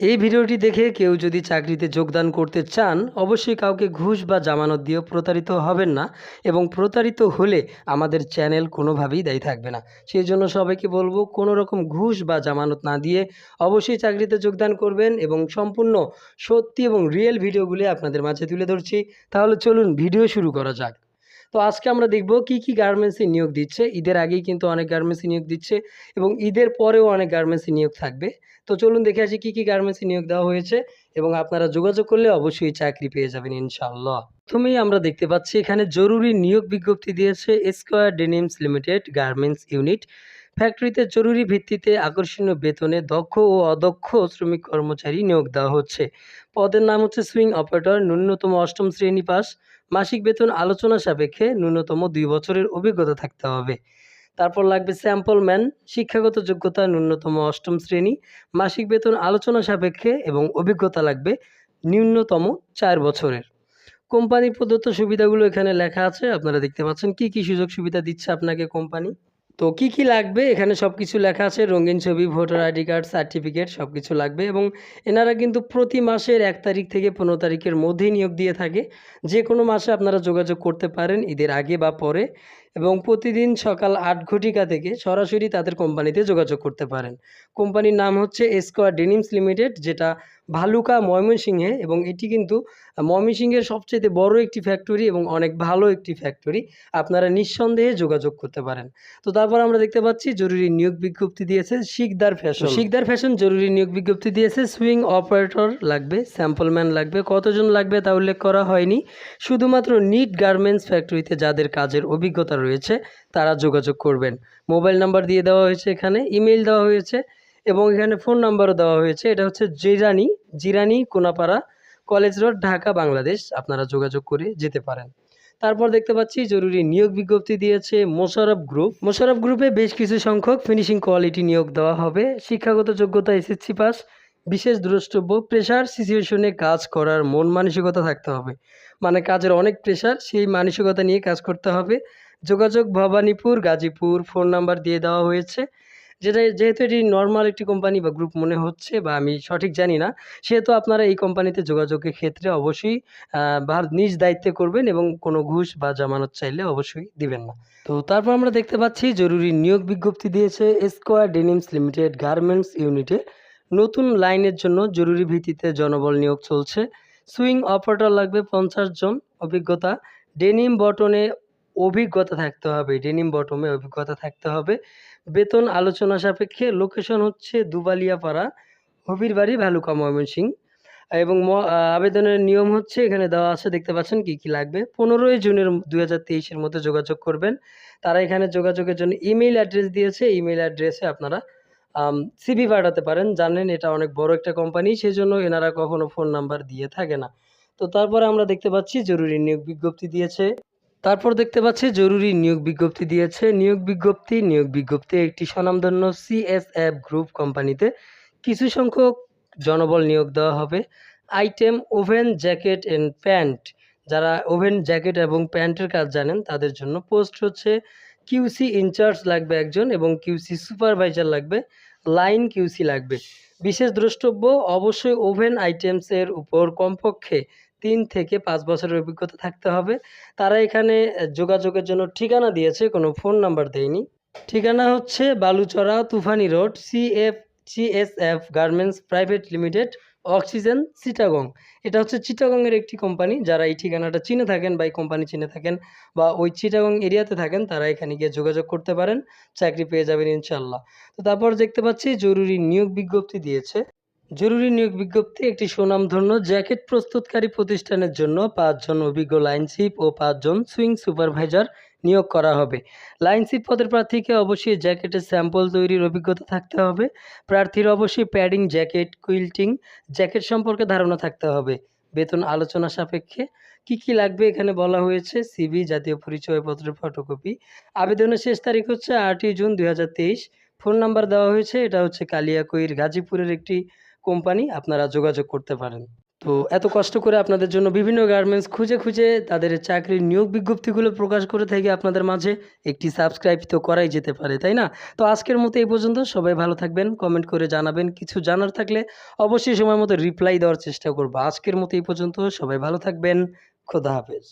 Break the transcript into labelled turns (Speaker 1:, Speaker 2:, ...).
Speaker 1: এই ভিডিওটি দেখে কেউ যদি চাকরিতে যোগদান করতে চান, অবশ্যই কাউকে ঘুষ বা জামানত দিয়ে প্রতারিত হবেন না এবং প্রতারিত হলে আমাদের চ্যানেল কোনোভাবেই দায়ী থাকবে না। সেই জন্য সবাইকে বলবো কোনো রকম ঘুষ বা জামানত না দিয়ে অবশ্যই চাকরিতে যোগদান করবেন এবং সম্পূর্ণ সত্যি এবং রিয়েল ভিডিওগুলি আপনাদের মাঝে তুলে ধরছি। তাহলে চলুন ভিডিও শুরু করা যাক। তো আজকে আমরা দেখব কি গার্মেন্টসে নিয়োগ দিচ্ছে। ঈদের আগেই কিন্তু অনেক গার্মেন্টসে নিয়োগ দিচ্ছে এবং ঈদের পরেও অনেক গার্মেন্টসে নিয়োগ থাকবে। তো চলুন দেখে আসি কি গার্মেন্টসে নিয়োগ দেওয়া হয়েছে এবং আপনারা যোগাযোগ করলে অবশ্যই চাকরি পেয়ে যাবেন ইনশাআল্লাহ। প্রথমেই আমরা দেখতে পাচ্ছি এখানে জরুরি নিয়োগ বিজ্ঞপ্তি দিয়েছে square denims limited garments unit. ফ্যাক্টরিতে জরুরি ভিত্তিতে আকর্ষণীয় বেতনে দক্ষ ও অদক্ষ শ্রমিক কর্মচারী নিয়োগ দেওয়া হচ্ছে। পদের নাম হচ্ছে সুইং অপারেটর, ন্যূনতম অষ্টম শ্রেণী পাস, মাসিক বেতন আলোচনা সাপেক্ষে ন্যূনতম 2 বছরের অভিজ্ঞতা থাকতে হবে। তারপর লাগবে স্যাম্পল ম্যান, শিক্ষাগত যোগ্যতা ন্যূনতম অষ্টম শ্রেণী, মাসিক বেতন আলোচনা সাপেক্ষে এবং অভিজ্ঞতা লাগবে ন্যূনতম 4 বছরের। কোম্পানির প্রদত্ত সুবিধাগুলো এখানে লেখা আছে, আপনারা দেখতে পাচ্ছেন কি সুযোগ সুবিধা দিচ্ছে আপনাকে কোম্পানি। তো কি লাগবে এখানে সব কিছু লেখা আছে, রঙিন ছবি, ভোটার আইডি কার্ড, সার্টিফিকেট সব কিছু লাগবে এবং এনারা কিন্তু প্রতি মাসের 1 তারিখ থেকে 15 তারিখের মধ্যেই নিয়োগ দিয়ে থাকে। যে কোনো মাসে আপনারা যোগাযোগ করতে পারেন ঈদের আগে বা পরে এবং প্রতিদিন সকাল 8 ঘটিকা থেকে সরাসরি তাদের কোম্পানিতে যোগাযোগ করতে পারেন। কোম্পানির নাম হচ্ছে স্কয়ার ডেনিমস লিমিটেড, যেটা ভালুকা ময়মনসিংহে এবং এটি কিন্তু ময়মনসিংহের সবচেয়ে বড় একটি ফ্যাক্টরি এবং অনেক ভালো একটি ফ্যাক্টরি। আপনারা নিঃসন্দেহে যোগাযোগ করতে পারেন। তো তারপর আমরা দেখতে পাচ্ছি জরুরি নিয়োগ বিজ্ঞপ্তি দিয়েছে শিকদার ফ্যাশন। শিকদার ফ্যাশন জরুরি নিয়োগ বিজ্ঞপ্তি দিয়েছে। সুইং অপারেটর লাগবে, স্যাম্পল ম্যান লাগবে। কতজন লাগবে তা উল্লেখ করা হয়নি। শুধুমাত্র নিট গার্মেন্টস ফ্যাক্টরিতে যাদের কাজের অভিজ্ঞতা রয়েছে তারা যোগাযোগ করবেন। মোবাইল নাম্বার দিয়ে দেওয়া হয়েছে, এখানে ইমেল দেওয়া হয়েছে এবং এখানে ফোন নাম্বারও দেওয়া হয়েছে। এটা হচ্ছে জিরানি কোনাপাড়া, কলেজ রোড, ঢাকা, বাংলাদেশ। আপনারা যোগাযোগ করে যেতে পারেন। তারপর দেখতে পাচ্ছি জরুরি নিয়োগ বিজ্ঞপ্তি দিয়েছে মোশাররফ গ্রুপ। মোশাররফ গ্রুপে বেশ কিছু সংখ্যক ফিনিশিং কোয়ালিটি নিয়োগ দেওয়া হবে। শিক্ষাগত যোগ্যতা এসএসসি পাস, বিশেষ দ্রষ্টব্য প্রেশার সিচুয়েশনে কাজ করার মন মানসিকতা থাকতে হবে। মানে কাজের অনেক প্রেশার, সেই মানসিকতা নিয়ে কাজ করতে হবে। যোগাযোগ ভবানীপুর, গাজীপুর। ফোন নাম্বার দিয়ে দেওয়া হয়েছে। যেহেতু এটি নরমাল একটি কোম্পানি বা গ্রুপ মনে হচ্ছে বা আমি সঠিক জানি না, সেহেতু আপনারা এই কোম্পানিতে যোগাযোগের ক্ষেত্রে অবশ্যই নিজ দায়িত্বে করবেন এবং কোনো ঘুষ বা জামানত চাইলে অবশ্যই দিবেন না। তো তারপর আমরা দেখতে পাচ্ছি জরুরি নিয়োগ বিজ্ঞপ্তি দিয়েছে স্কয়ার ডেনিমস লিমিটেড গার্মেন্টস ইউনিটে। নতুন লাইনের জন্য জরুরি ভিত্তিতে জনবল নিয়োগ চলছে। সুইং অপারেটর লাগবে 50 জন। অভিজ্ঞতা ডেনিম বটনে অভিজ্ঞতা থাকতে হবে, ডেনিম বটমে অভিজ্ঞতা থাকতে হবে। বেতন আলোচনা সাপেক্ষে। লোকেশন হচ্ছে দুবালিয়াপাড়া, হবিরবাড়ি, ভালুকা, ময়মনসিংহ। এবং আবেদনের নিয়ম হচ্ছে এখানে দেওয়া আছে, দেখতে পাচ্ছেন কি লাগবে। 15ই জুনের 2023-এর মধ্যে যোগাযোগ করবেন। তারা এখানে যোগাযোগের জন্য ইমেইল অ্যাড্রেস দিয়েছে। ইমেইল অ্যাড্রেসে আপনারা সিভি পাঠাতে পারেন। জানেন এটা অনেক বড় একটা কোম্পানি, সেজন্য এনারা কখনো ফোন নাম্বার দিয়ে থাকে না। তো তারপরে আমরা দেখতে পাচ্ছি জরুরি নিয়োগ বিজ্ঞপ্তি দিয়েছে। নিয়োগ বিজ্ঞপ্তি একটি স্বনামধন্য সিএসএফ গ্রুপ কোম্পানিতে কিছু সংখ্যক জনবল নিয়োগ দেওয়া হবে। Item oven jacket and pant. যারা ওভেন জ্যাকেট এবং প্যান্টের কাজ জানেন তাদের জন্য। পোস্ট হচ্ছে কিউসি ইনচার্জ লাগবে একজন এবং কিউসি সুপারভাইজার লাগবে, লাইন কিউসি লাগবে। বিশেষ দ্রষ্টব্য অবশ্যই ওভেন আইটেমসের উপর কমপক্ষে 3 থেকে 5 বছরের অভিজ্ঞতা থাকতে হবে। তারা এখানে যোগাযোগের জন্য ঠিকানা দিয়েছে, কোনো ফোন নাম্বার দেয়নি। ঠিকানা হচ্ছে Baluchara, Tufani road, CSF garments private limited, Oxygen, Chittagong. এটা হচ্ছে চিটাগংয়ের একটি কোম্পানি। যারা এই ঠিকানাটা চিনে থাকেন বা এই কোম্পানি চিনে থাকেন বা ওই চিটাগং এরিয়াতে থাকেন তারা এখানে গিয়ে যোগাযোগ করতে পারেন, চাকরি পেয়ে যাবেন ইনশাল্লাহ। তো তারপর দেখতে পাচ্ছি জরুরি নিয়োগ বিজ্ঞপ্তি দিয়েছে। জরুরি নিয়োগ বিজ্ঞপ্তি একটি সুনামধন্য জ্যাকেট প্রস্তুতকারী প্রতিষ্ঠানের জন্য 5 জন অভিজ্ঞ লাইনশিপ ও 5 জন সুইং সুপারভাইজার নিয়োগ করা হবে। লাইনশিপ পদের প্রার্থীকে অবশ্যই জ্যাকেটের স্যাম্পল তৈরির অভিজ্ঞতা থাকতে হবে। প্রার্থীর অবশ্যই প্যাডিং জ্যাকেট, কুইল্টিং জ্যাকেট সম্পর্কে ধারণা থাকতে হবে। বেতন আলোচনা সাপেক্ষে। কি লাগবে এখানে বলা হয়েছে, সিভি, জাতীয় পরিচয়পত্রের ফটোকপি। আবেদনের শেষ তারিখ হচ্ছে 8ই জুন 2023। ফোন নাম্বার দেওয়া হয়েছে, এটা হচ্ছে কালিয়াকৈর গাজীপুরের একটি কোম্পানি, আপনারা যোগাযোগ করতে পারেন। তো এত কষ্ট করে আপনাদের জন্য বিভিন্ন গার্মেন্টস খুঁজে খুঁজে তাদের চাকরির নিয়োগ বিজ্ঞপ্তিগুলো প্রকাশ করে থাকি আপনাদের মাঝে। একটি সাবস্ক্রাইব তো করাই যেতে পারে, তাই না? তো আজকের মতো এই পর্যন্ত। সবাই ভালো থাকবেন, কমেন্ট করে জানাবেন। কিছু জানার থাকলে অবশ্যই সময় মতো রিপ্লাই দেওয়ার চেষ্টা করব। আজকের মতো এই পর্যন্ত। সবাই ভালো থাকবেন। খোদা হাফেজ।